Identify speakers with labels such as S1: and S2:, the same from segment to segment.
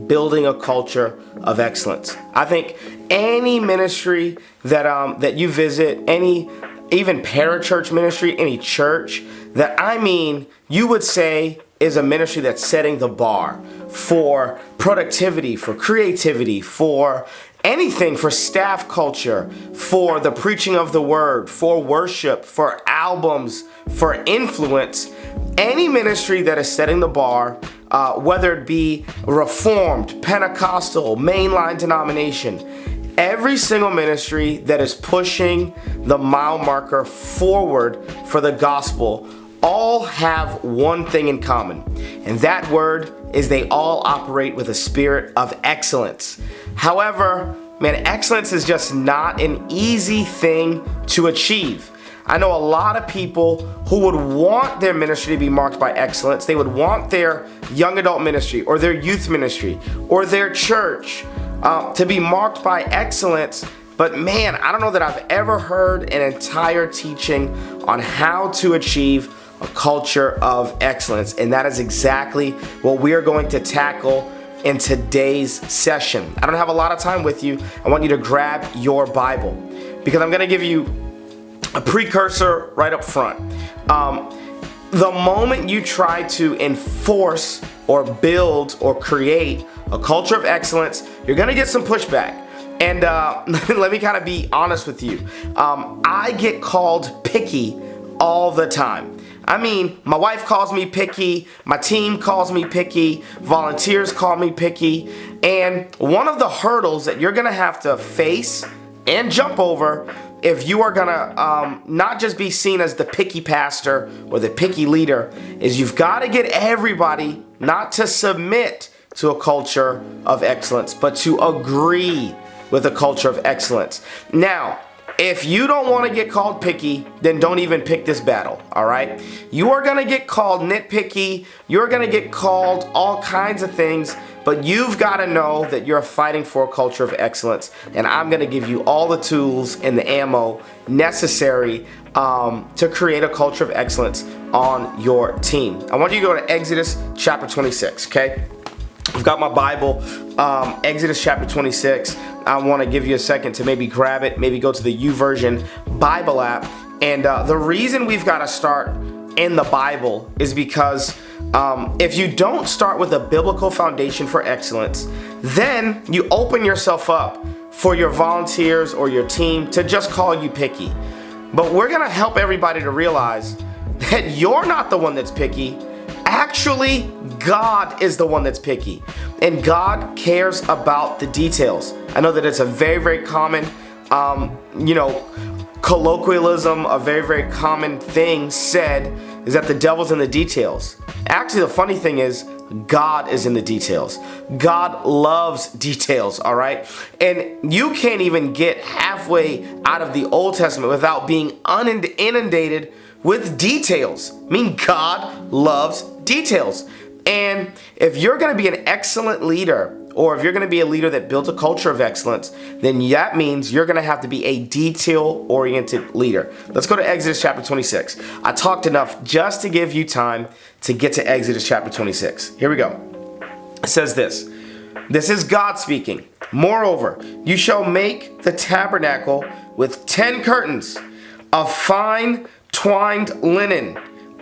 S1: building a culture of excellence. I think any ministry that you visit, even parachurch ministry, any church you would say is a ministry that's setting the bar for productivity, for creativity, for anything, for staff culture, for the preaching of the word, for worship, for albums, for influence. Any ministry that is setting the bar, whether it be Reformed, Pentecostal, mainline denomination, every single ministry that is pushing the mile marker forward for the gospel all have one thing in common, and that word is they all operate with a spirit of excellence. However, excellence is just not an easy thing to achieve. I know a lot of people who would want their ministry to be marked by excellence. They would want their young adult ministry or their youth ministry or their church to be marked by excellence. But man, I don't know that I've ever heard an entire teaching on how to achieve a culture of excellence. And that is exactly what we are going to tackle in today's session. I don't have a lot of time with you. I want you to grab your Bible because I'm going to give you a precursor right up front. The moment you try to enforce or build or create a culture of excellence, you're going to get some pushback. And let me kind of be honest with you. I get called picky all the time. My wife calls me picky, my team calls me picky, volunteers call me picky, and one of the hurdles that you're gonna have to face and jump over if you are gonna not just be seen as the picky pastor or the picky leader is you've gotta get everybody not to submit to a culture of excellence, but to agree with a culture of excellence. Now, if you don't want to get called picky, then don't even pick this battle, all right? You are going to get called nitpicky. You're going to get called all kinds of things, but you've got to know that you're fighting for a culture of excellence, and I'm going to give you all the tools and the ammo necessary to create a culture of excellence on your team. I want you to go to Exodus chapter 26, okay? I've got my Bible, Exodus chapter 26. I want to give you a second to maybe grab it, maybe go to the YouVersion Bible app. And the reason we've got to start in the Bible is because if you don't start with a biblical foundation for excellence, then you open yourself up for your volunteers or your team to just call you picky. But we're going to help everybody to realize that you're not the one that's picky. Actually, God is the one that's picky, and God cares about the details. I know that it's a very, very common, colloquialism, a very, very common thing said is that the devil's in the details. Actually, the funny thing is God is in the details. God loves details, all right? And you can't even get halfway out of the Old Testament without being inundated with details. God loves details. And if you're going to be an excellent leader, or if you're going to be a leader that builds a culture of excellence, then that means you're going to have to be a detail-oriented leader. Let's go to Exodus chapter 26. I talked enough just to give you time to get to Exodus chapter 26. Here we go. It says this. This is God speaking. Moreover, you shall make the tabernacle with 10 curtains of fine twined linen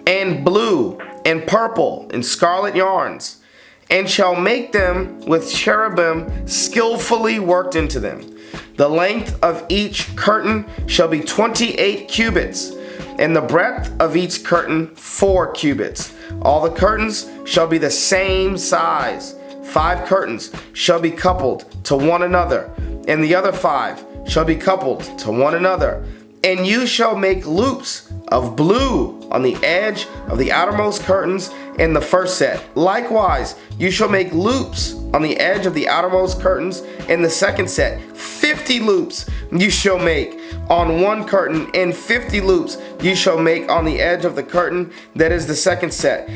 S1: and blue and purple and scarlet yarns, and shall make them with cherubim skillfully worked into them. The length of each curtain shall be 28 cubits, and the breadth of each curtain 4 cubits. All the curtains shall be the same size. 5 curtains shall be coupled to one another, and the other 5 shall be coupled to one another. And you shall make loops of blue on the edge of the outermost curtains in the first set. Likewise, you shall make loops on the edge of the outermost curtains in the second set. 50 loops you shall make on one curtain, and 50 loops you shall make on the edge of the curtain that is the second set.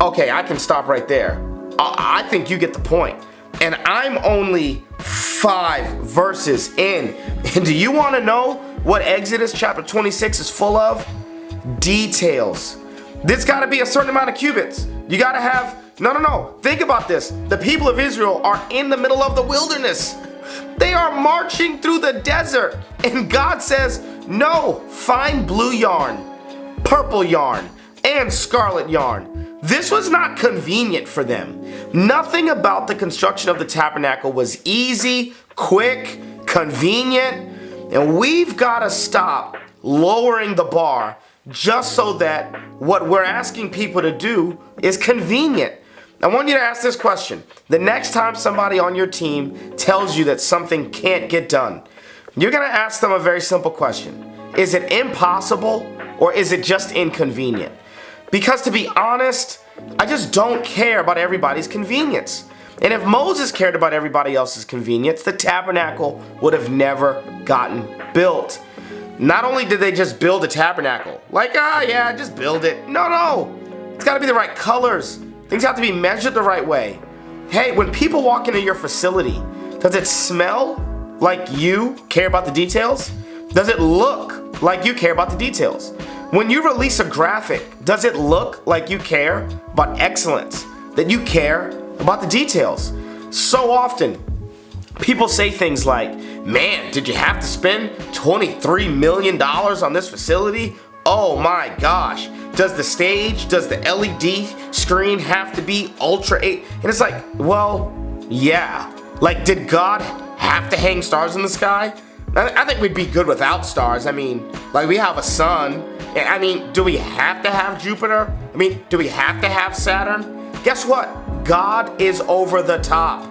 S1: Okay, I can stop right there. I think you get the point. And I'm only 5 verses in. And do you want to know what Exodus chapter 26 is full of? Details. There's got to be a certain amount of cubits. You got to have No. Think about this. The people of Israel are in the middle of the wilderness. They are marching through the desert. And God says, no, find blue yarn, purple yarn, and scarlet yarn. This was not convenient for them. Nothing about the construction of the tabernacle was easy, quick, convenient. And we've got to stop lowering the bar just so that what we're asking people to do is convenient. I want you to ask this question. The next time somebody on your team tells you that something can't get done, you're going to ask them a very simple question. Is it impossible or is it just inconvenient? Because to be honest, I just don't care about everybody's convenience. And if Moses cared about everybody else's convenience, the tabernacle would have never gotten built. Not only did they just build a tabernacle, like, just build it. No. It's got to be the right colors. Things have to be measured the right way. Hey, when people walk into your facility, does it smell like you care about the details? Does it look like you care about the details? When you release a graphic, does it look like you care about excellence? That you care about the details? So often, people say things like, man, did you have to spend $23 million on this facility? Oh my gosh. Does the stage, does the LED screen have to be Ultra 8? And it's like, well, yeah. Like, did God have to hang stars in the sky? I think we'd be good without stars. I mean, like, we have a sun. I mean, do we have to have Jupiter? I mean, do we have to have Saturn? Guess what? God is over the top.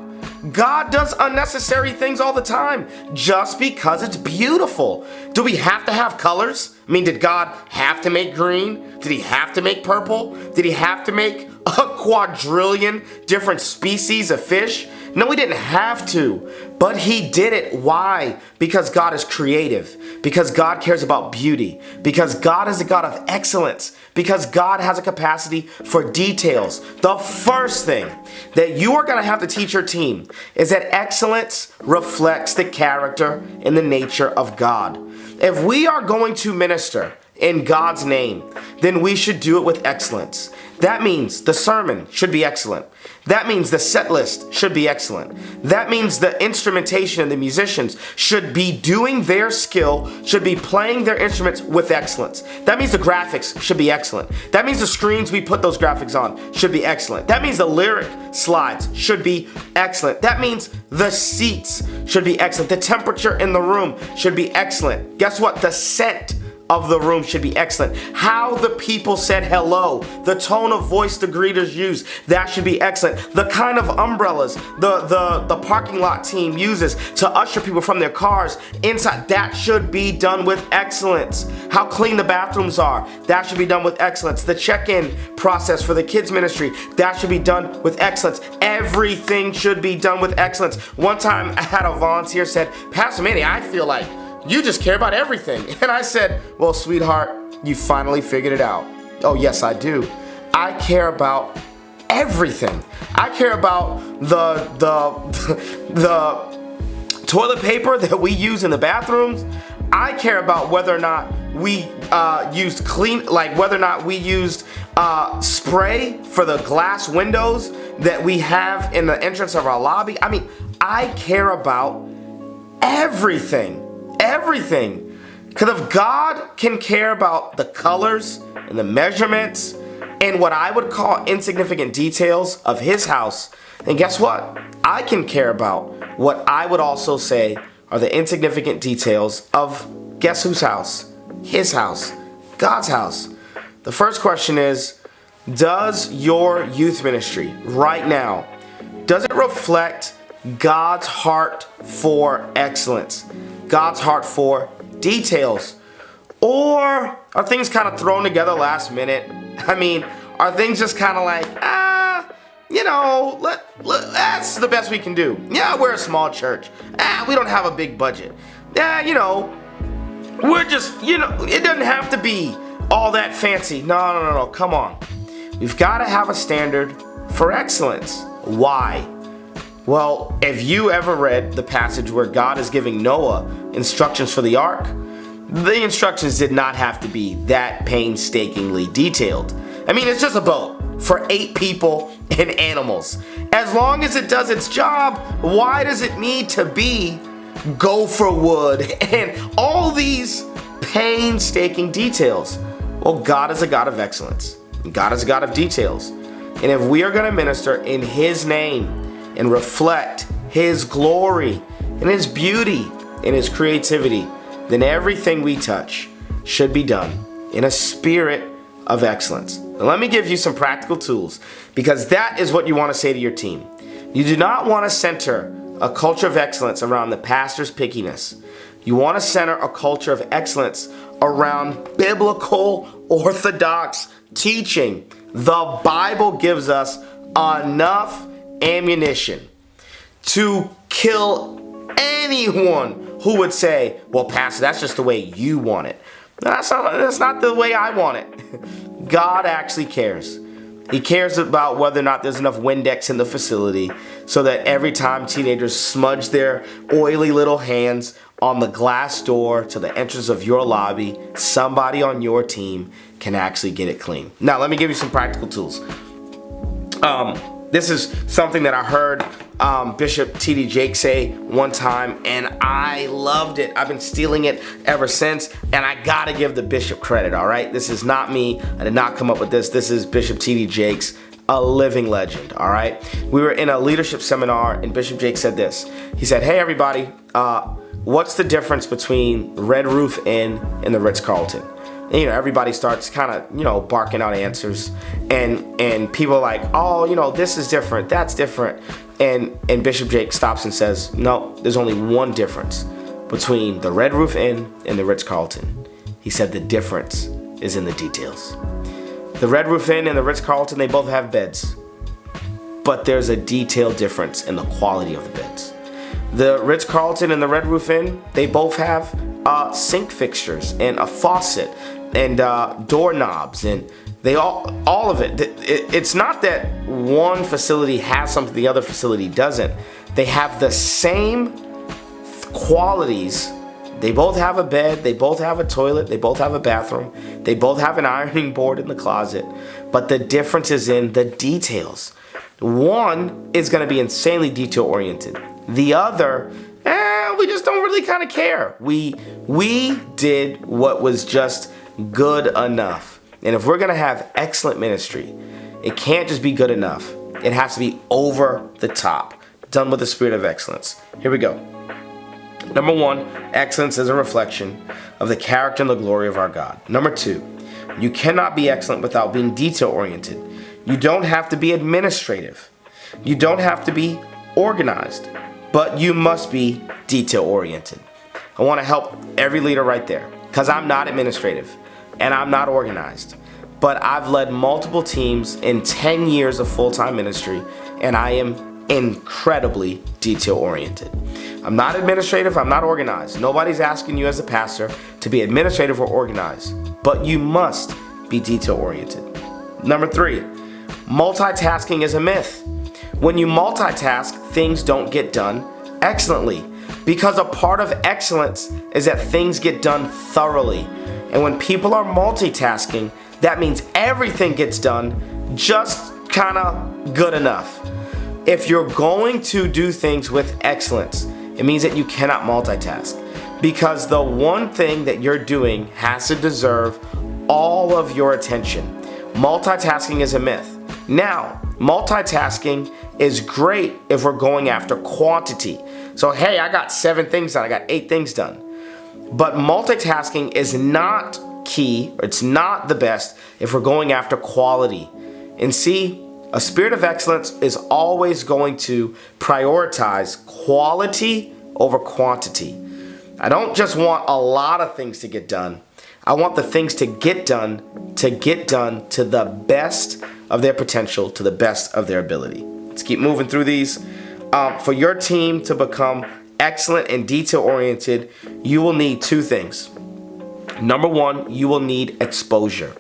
S1: God does unnecessary things all the time just because it's beautiful. Do we have to have colors? I mean, did God have to make green? Did he have to make purple? Did he have to make a quadrillion different species of fish? No, he didn't have to, but he did it. Why? Because God is creative, because God cares about beauty, because God is a God of excellence, because God has a capacity for details. The first thing that you are going to have to teach your team is that excellence reflects the character and the nature of God. If we are going to minister in God's name, then we should do it with excellence. That means the sermon should be excellent. That means the set list should be excellent. That means the instrumentation and the musicians should be doing their skill, should be playing their instruments with excellence. That means the graphics should be excellent. That means the screens we put those graphics on should be excellent. That means the lyric slides should be excellent. That means the seats should be excellent. The temperature in the room should be excellent. Guess what? The scent of the room should be excellent. How the people said hello, the tone of voice the greeters use, that should be excellent. The kind of umbrellas the parking lot team uses to usher people from their cars inside, that should be done with excellence. How clean the bathrooms are, that should be done with excellence. The check-in process for the kids ministry, that should be done with excellence. Everything should be done with excellence. One time I had a volunteer said, Pastor Manny, I feel like you just care about everything. And I said, well, sweetheart, you finally figured it out. Oh, yes, I do. I care about everything. I care about the toilet paper that we use in the bathrooms. I care about whether or not we used spray for the glass windows that we have in the entrance of our lobby. I mean, I care about everything. Everything. Because if God can care about the colors and the measurements and what I would call insignificant details of his house, then guess what? I can care about what I would also say are the insignificant details of guess whose house? His house. God's house. The first question is, does your youth ministry right now, does it reflect God's heart for excellence? God's heart for details? Or are things kind of thrown together last minute? I mean, are things just kind of like, that's the best we can do. Yeah, we're a small church. We don't have a big budget. We're just, it doesn't have to be all that fancy. No, come on. We've got to have a standard for excellence. Why? Well, if you ever read the passage where God is giving Noah instructions for the ark, the instructions did not have to be that painstakingly detailed. I mean, it's just a boat. for 8 people and animals. As long as it does its job, why does it need to be go for wood and all these painstaking details? Well, God is a God of excellence. God is a God of details. And if we are going to minister in His name and reflect His glory and His beauty and His creativity, then everything we touch should be done in a spirit of excellence. Now, let me give you some practical tools, because that is what you want to say to your team. You do not want to center a culture of excellence around the pastor's pickiness. You want to center a culture of excellence around biblical, orthodox teaching. The Bible gives us enough ammunition to kill anyone who would say, well, Pastor, that's just the way you want it. That's not the way I want it. God actually cares. He cares about whether or not there's enough Windex in the facility so that every time teenagers smudge their oily little hands on the glass door to the entrance of your lobby, somebody on your team can actually get it clean. Now, let me give you some practical tools. This is something that I heard Bishop T.D. Jakes say one time, and I loved it. I've been stealing it ever since, and I gotta give the bishop credit, all right? This is not me. I did not come up with this. This is Bishop T.D. Jakes, a living legend, all right? We were in a leadership seminar, and Bishop Jakes said this. He said, hey, everybody, what's the difference between Red Roof Inn and the Ritz-Carlton? And, everybody starts kind of, barking out answers, and people are like, oh, this is different, that's different. And Bishop Jake stops and says, no, there's only one difference between the Red Roof Inn and the Ritz-Carlton. He said the difference is in the details. The Red Roof Inn and the Ritz-Carlton, they both have beds, but there's a detailed difference in the quality of the beds. The Ritz-Carlton and the Red Roof Inn, they both have sink fixtures and a faucet and doorknobs, and they all of it. It's not that one facility has something the other facility doesn't. They have the same qualities. They both have a bed, they both have a toilet, they both have a bathroom, they both have an ironing board in the closet, but the difference is in the details. One is going to be insanely detail oriented. The other, we just don't really kind of care. We did what was just good enough. And if we're going to have excellent ministry, it can't just be good enough. It has to be over the top, done with the spirit of excellence. Here we go. Number 1, excellence is a reflection of the character and the glory of our God. Number 2, you cannot be excellent without being detail-oriented. You don't have to be administrative. You don't have to be organized, but you must be detail-oriented. I want to help every leader right there, because I'm not administrative and I'm not organized, but I've led multiple teams in 10 years of full-time ministry, and I am incredibly detail-oriented. I'm not administrative, I'm not organized. Nobody's asking you as a pastor to be administrative or organized, but you must be detail-oriented. Number 3, multitasking is a myth. When you multitask, things don't get done excellently, because a part of excellence is that things get done thoroughly. And when people are multitasking, that means everything gets done just kind of good enough. If you're going to do things with excellence, it means that you cannot multitask, because the one thing that you're doing has to deserve all of your attention. Multitasking is a myth. Now, multitasking is great if we're going after quantity. So, hey, I got 7 things done, I got 8 things done. But multitasking is not key, or it's not the best if we're going after quality. And see, a spirit of excellence is always going to prioritize quality over quantity. I don't just want a lot of things to get done. I want the things to get done to the best of their potential, to the best of their ability. Let's keep moving through these. For your team to become excellent and detail-oriented, you will need 2 things. Number 1, you will need exposure.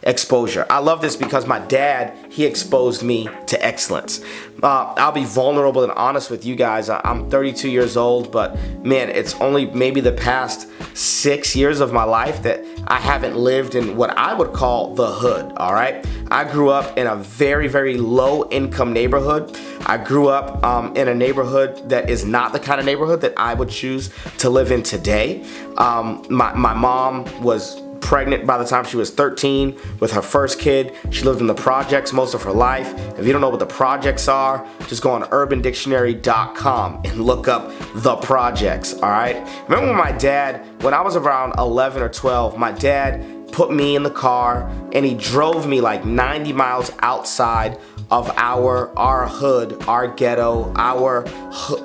S1: Exposure. I love this because my dad, he exposed me to excellence. I'll be vulnerable and honest with you guys. I'm 32 years old, but man, it's only maybe the past 6 years of my life that I haven't lived in what I would call the hood, all right? I grew up in a very, very low income neighborhood. I grew up in a neighborhood that is not the kind of neighborhood that I would choose to live in today. My mom was pregnant by the time she was 13 with her first kid. She lived in the projects most of her life. If you don't know what the projects are, just go on urbandictionary.com and look up the projects, all right? Remember when my dad, when I was around 11 or 12, my dad put me in the car and he drove me like 90 miles outside of our hood, our ghetto, our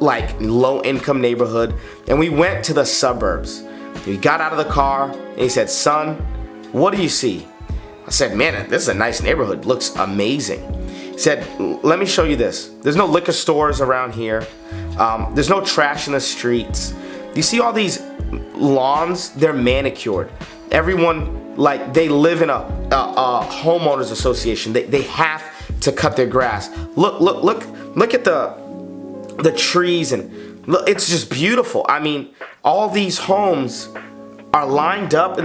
S1: like low income neighborhood, and we went to the suburbs. He got out of the car and he said, "Son, what do you see?" I said, "Man, this is a nice neighborhood. Looks amazing." He said, "Let me show you this. There's no liquor stores around here. There's no trash in the streets. You see all these lawns? They're manicured. Everyone, like, they live in a homeowners association. They have to cut their grass. Look at the trees, and look, it's just beautiful. I mean, all these homes are lined up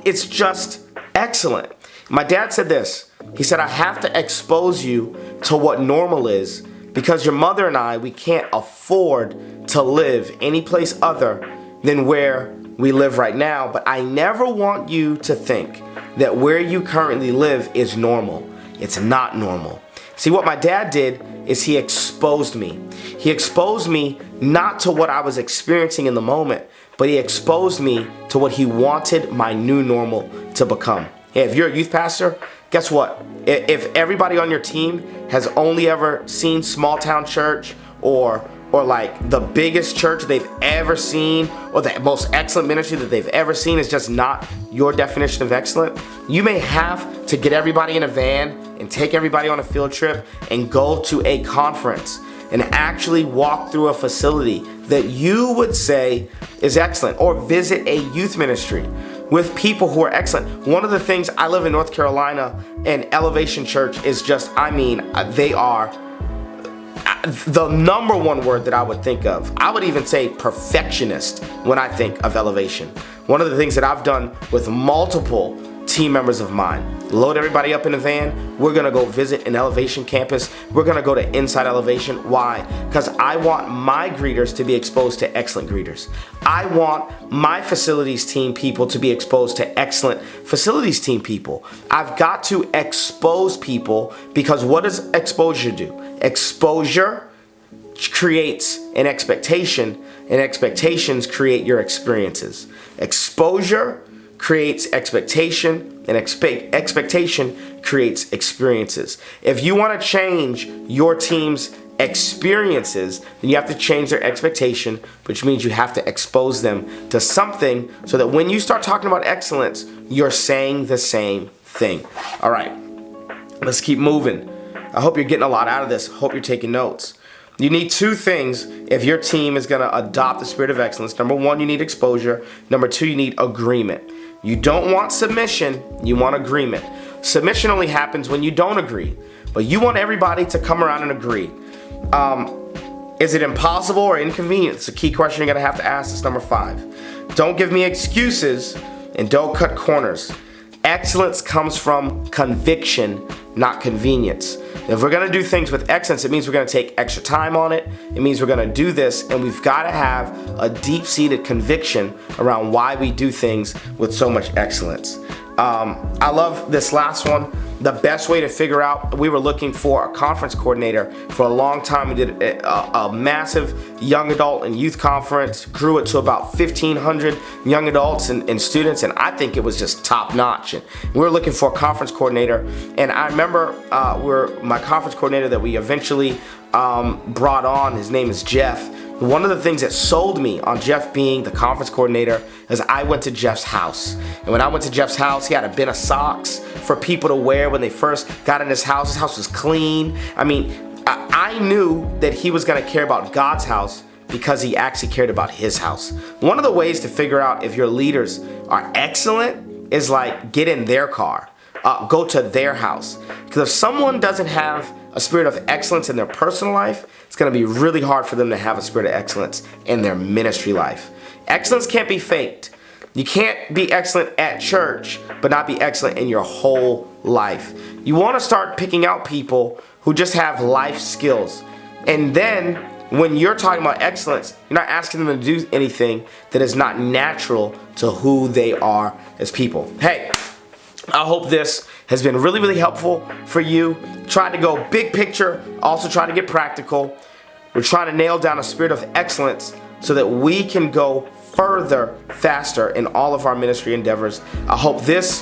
S1: it's just excellent." My dad said this. He said, "I have to expose you to what normal is because your mother and we can't afford to live any place other than where we live right now. But I never want you to think that where you currently live is normal. It's not normal." See, what my dad did is he exposed me. He exposed me not to what I was experiencing in the moment, but he exposed me to what he wanted my new normal to become. Hey, if you're a youth pastor, guess what? If everybody on your team has only ever seen small town church or like the biggest church they've ever seen, or the most excellent ministry that they've ever seen is just not your definition of excellent, you may have to get everybody in a van and take everybody on a field trip and go to a conference and actually walk through a facility that you would say is excellent, or visit a youth ministry with people who are excellent. One of the things, I live in North Carolina, and Elevation Church is just, they are the number one word that I would think of. I would even say perfectionist when I think of Elevation. One of the things that I've done with multiple team members of mine, load everybody up in a van. We're gonna go visit an Elevation campus. We're gonna go to Inside Elevation. Why? Because I want my greeters to be exposed to excellent greeters. I want my facilities team people to be exposed to excellent facilities team people. I've got to expose people, because what does exposure do? Exposure creates an expectation, and expectations create your experiences. Exposure creates expectation, and expectation creates experiences. If you want to change your team's experiences, then you have to change their expectation, which means you have to expose them to something so that when you start talking about excellence, you're saying the same thing. All right, let's keep moving. I hope you're getting a lot out of this. Hope you're taking notes. You need two things if your team is going to adopt the spirit of excellence. Number one, you need exposure. Number two, you need agreement. You don't want submission, you want agreement. Submission only happens when you don't agree, but you want everybody to come around and agree. Is it impossible or inconvenient? It's a key question you're gonna have to ask. It's number 5. Don't give me excuses and don't cut corners. Excellence comes from conviction, not convenience. If we're gonna do things with excellence, it means we're gonna take extra time on it. It means we're gonna do this, and we've gotta have a deep-seated conviction around why we do things with so much excellence. I love this last one. The best way to figure out, we were looking for a conference coordinator for a long time. We did a massive young adult and youth conference, grew it to about 1,500 young adults and students, and I think it was just top notch. And we were looking for a conference coordinator, and I remember my conference coordinator that we eventually brought on, his name is Jeff. One of the things that sold me on Jeff being the conference coordinator is I went to Jeff's house. And when I went to Jeff's house, he had a bin of socks for people to wear when they first got in his house. His house was clean. I knew that he was going to care about God's house because he actually cared about his house. One of the ways to figure out if your leaders are excellent is like get in their car. Go to their house. Because if someone doesn't have a spirit of excellence in their personal life, it's going to be really hard for them to have a spirit of excellence in their ministry life. Excellence can't be faked. You can't be excellent at church, but not be excellent in your whole life. You want to start picking out people who just have life skills. And then when you're talking about excellence, you're not asking them to do anything that is not natural to who they are as people. Hey, I hope this has been really, really helpful for you. Try to go big picture, also try to get practical. We're trying to nail down a spirit of excellence so that we can go further, faster in all of our ministry endeavors. I hope this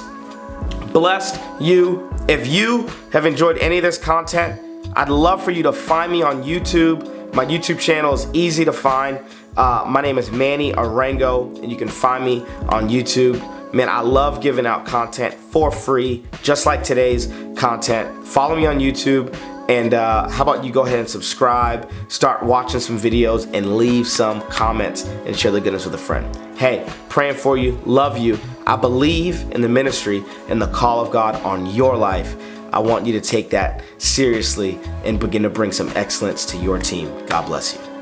S1: blessed you. If you have enjoyed any of this content, I'd love for you to find me on YouTube. My YouTube channel is easy to find. My name is Manny Arango, and you can find me on YouTube. Man, I love giving out content for free, just like today's content. Follow me on YouTube, and how about you go ahead and subscribe, start watching some videos, and leave some comments and share the goodness with a friend. Hey, praying for you, love you. I believe in the ministry and the call of God on your life. I want you to take that seriously and begin to bring some excellence to your team. God bless you.